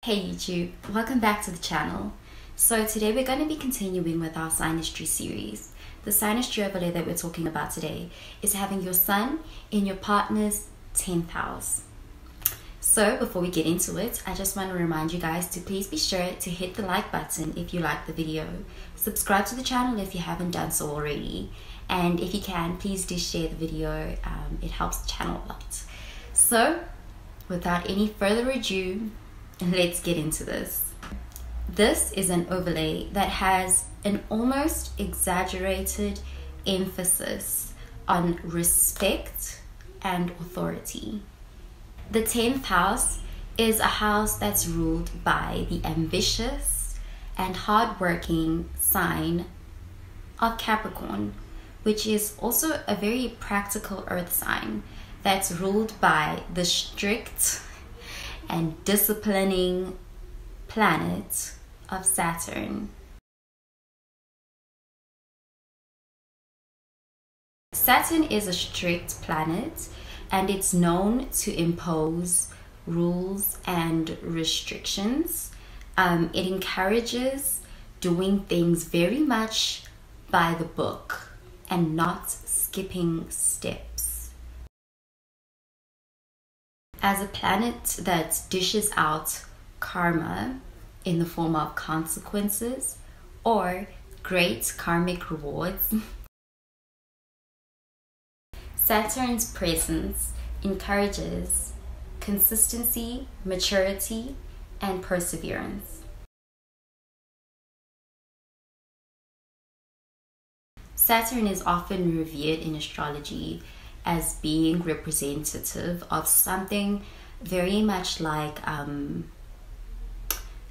Hey YouTube, welcome back to the channel. So today we're going to be continuing with our SYNASTRY series. The SYNASTRY overlay that we're talking about today is having your sun in your partner's 10th house. So before we get into it, I just want to remind you guys to please be sure to hit the like button if you like the video. Subscribe to the channel if you haven't done so already. And if you can, please do share the video. It helps the channel a lot. So without any further ado, let's get into this. This is an overlay that has an almost exaggerated emphasis on respect and authority. The 10th house is a house that's ruled by the ambitious and hardworking sign of Capricorn, which is also a very practical earth sign that's ruled by the strict and disciplining planet of Saturn. Saturn is a strict planet and it's known to impose rules and restrictions. It encourages doing things very much by the book and not skipping steps. As a planet that dishes out karma in the form of consequences or great karmic rewards, Saturn's presence encourages consistency, maturity, and perseverance. Saturn is often revered in astrology as being representative of something very much like an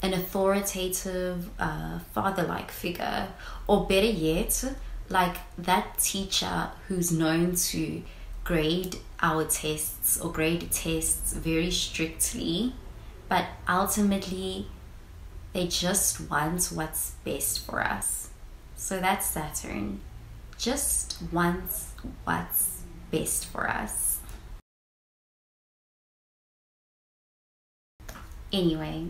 authoritative father-like figure, or better yet, like that teacher who's known to grade our tests or grade tests very strictly, but ultimately they just want what's best for us. So that's Saturn, just wants what's best for us. Anyway,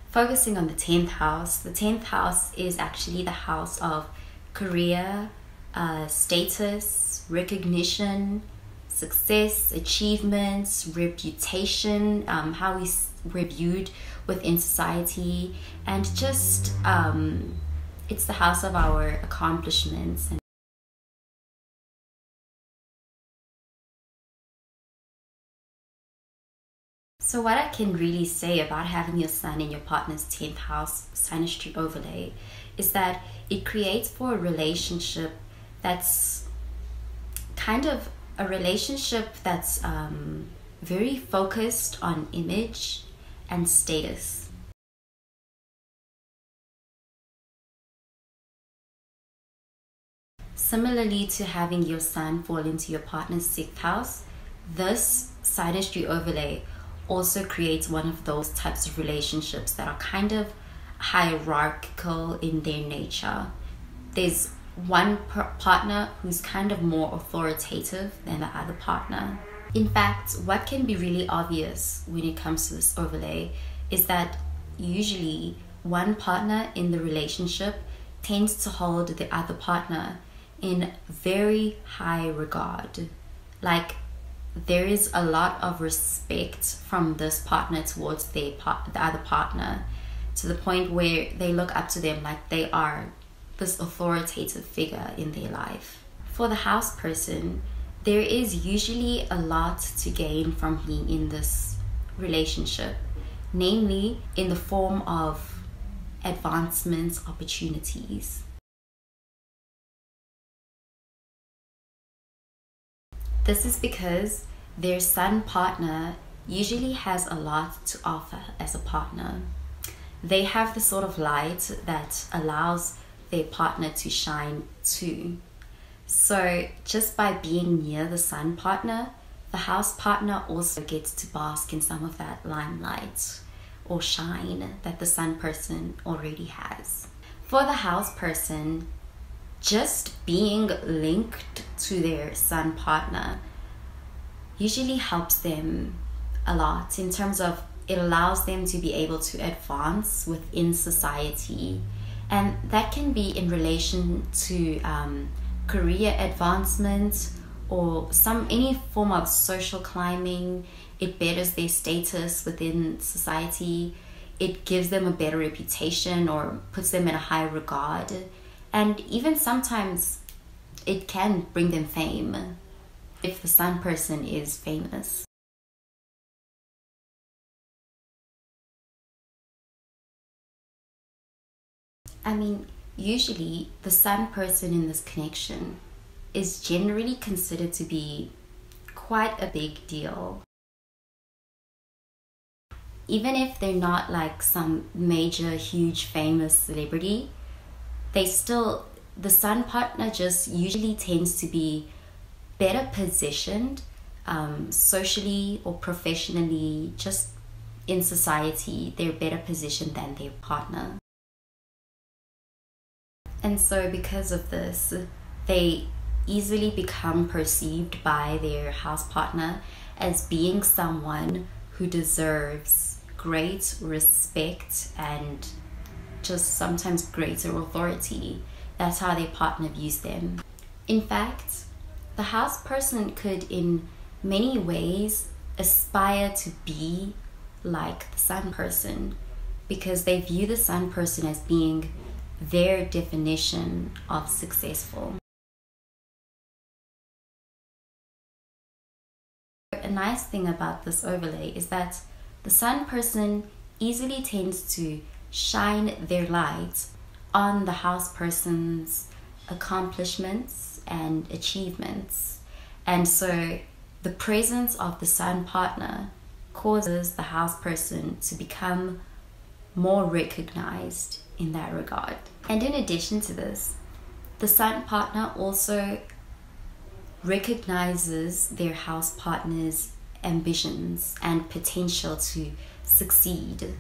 focusing on the 10th house. The 10th house is actually the house of career, status, recognition, success, achievements, reputation, how we're viewed within society, and just it's the house of our accomplishments. So what I can really say about having your sun in your partner's 10th house SYNASTRY overlay is that it creates for a relationship that's kind of a relationship that's very focused on image and status. Similarly to having your sun fall into your partner's 6th house, this SYNASTRY overlay also creates one of those types of relationships that are kind of hierarchical in their nature. There's one partner who's kind of more authoritative than the other partner. In fact, what can be really obvious when it comes to this overlay is that usually one partner in the relationship tends to hold the other partner in very high regard. Like, there is a lot of respect from this partner towards the other partner, to the point where they look up to them like they are this authoritative figure in their life. For the house person, there is usually a lot to gain from being in this relationship, namely in the form of advancement opportunities. This is because their sun partner usually has a lot to offer as a partner. They have the sort of light that allows their partner to shine too. So just by being near the sun partner, the house partner also gets to bask in some of that limelight or shine that the sun person already has. For the house person, just being linked to their sun partner usually helps them a lot in terms of it allows them to be able to advance within society, and that can be in relation to career advancement or any form of social climbing. It betters their status within society. It gives them a better reputation or puts them in a high regard, and even sometimes it can bring them fame if the sun person is famous. I mean, usually the sun person in this connection is generally considered to be quite a big deal. Even if they're not like some major, huge, famous celebrity, the sun partner just usually tends to be better positioned socially or professionally, just in society, they're better positioned than their partner. And so because of this, they easily become perceived by their house partner as being someone who deserves great respect and just sometimes greater authority. That's how their partner views them. In fact, the house person could in many ways aspire to be like the sun person, because they view the sun person as being their definition of successful. A nice thing about this overlay is that the sun person easily tends to shine their light on the house person's accomplishments and achievements. And so the presence of the sun partner causes the house person to become more recognized in that regard. And in addition to this, the sun partner also recognizes their house partner's ambitions and potential to succeed.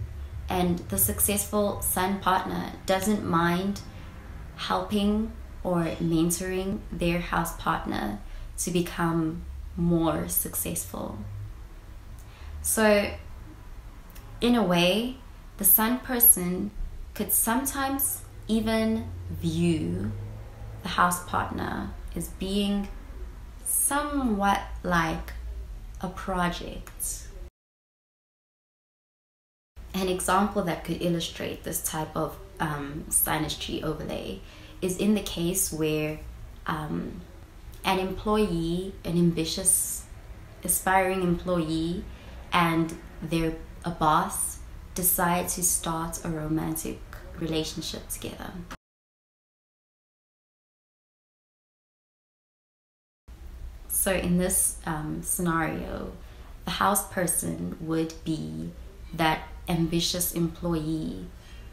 And the successful sun partner doesn't mind helping or mentoring their house partner to become more successful. So in a way, the sun person could sometimes even view the house partner as being somewhat like a project. An example that could illustrate this type of SYNASTRY overlay is in the case where an employee, an ambitious, aspiring employee, and a boss decide to start a romantic relationship together. So in this scenario, the house person would be that ambitious employee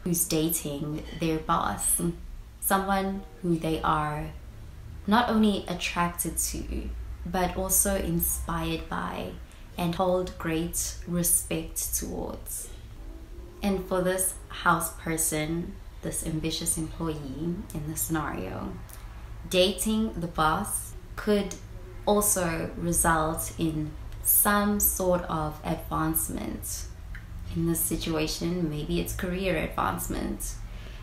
who's dating their boss, someone who they are not only attracted to, but also inspired by and hold great respect towards. And for this house person, this ambitious employee in the scenario, dating the boss could also result in some sort of advancement. In this situation, maybe it's career advancement.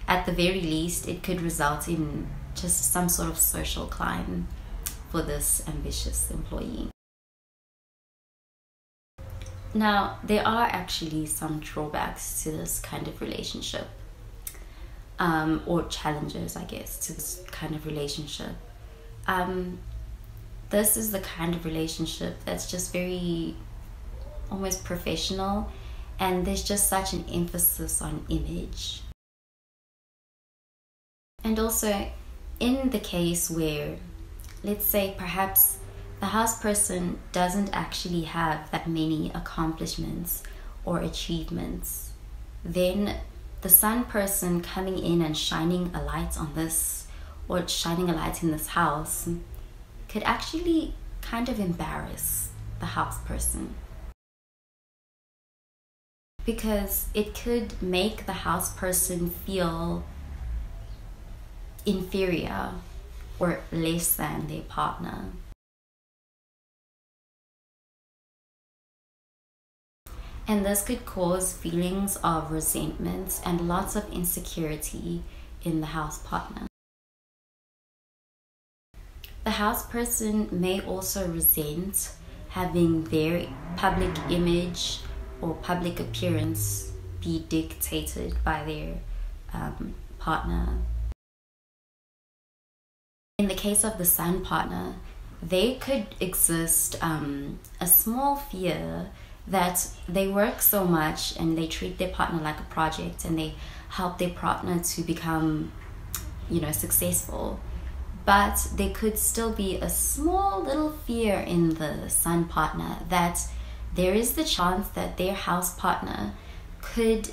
At the very least, it could result in just some sort of social climb for this ambitious employee. Now, there are actually some drawbacks to this kind of relationship, or challenges, I guess, to this kind of relationship. This is the kind of relationship that's just very almost professional, and there's just such an emphasis on image. And also, in the case where, let's say, perhaps the house person doesn't actually have that many accomplishments or achievements, then the sun person coming in and shining a light on this, or shining a light in this house, could actually kind of embarrass the house person, because it could make the house person feel inferior or less than their partner. And this could cause feelings of resentment and lots of insecurity in the house partner. The house person may also resent having their public image or public appearance be dictated by their partner. In the case of the sun partner, they could exist a small fear that they work so much and they treat their partner like a project and they help their partner to become, successful. But there could still be a small little fear in the sun partner that there is the chance that their house partner could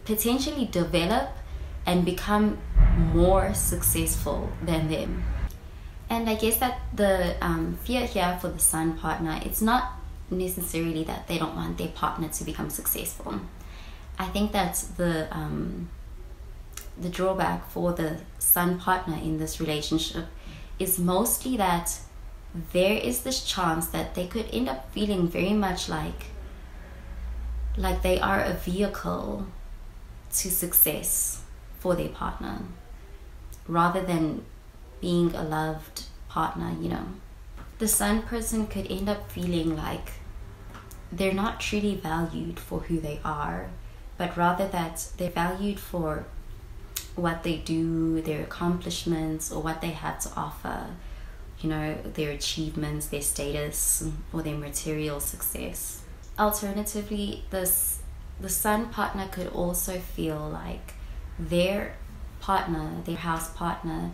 potentially develop and become more successful than them. And I guess that the fear here for the sun partner, it's not necessarily that they don't want their partner to become successful. I think that the drawback for the sun partner in this relationship is mostly that there is this chance that they could end up feeling very much like they are a vehicle to success for their partner rather than being a loved partner. The sun person could end up feeling like they're not truly valued for who they are, but rather that they're valued for what they do, their accomplishments, or what they have to offer, their achievements, their status, or their material success. Alternatively, the sun partner could also feel like their partner, their house partner,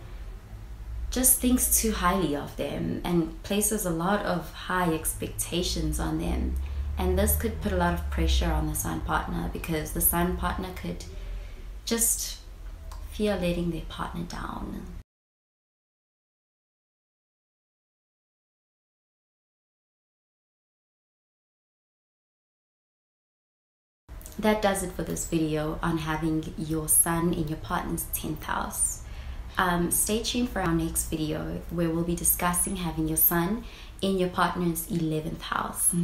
just thinks too highly of them and places a lot of high expectations on them. And this could put a lot of pressure on the sun partner because the sun partner could just fear letting their partner down. That does it for this video on having your sun in your partner's 10th house. Stay tuned for our next video where we'll be discussing having your sun in your partner's 11th house.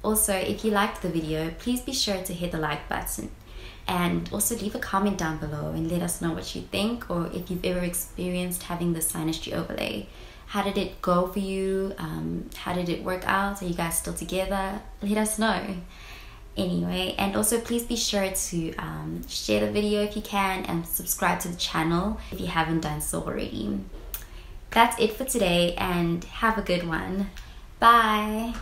Also, if you liked the video, please be sure to hit the like button and also leave a comment down below and let us know what you think, or if you've ever experienced having the SYNASTRY overlay. How did it go for you? How did it work out? Are you guys still together? Let us know. Anyway, and also please be sure to share the video if you can and subscribe to the channel if you haven't done so already. That's it for today and have a good one. Bye.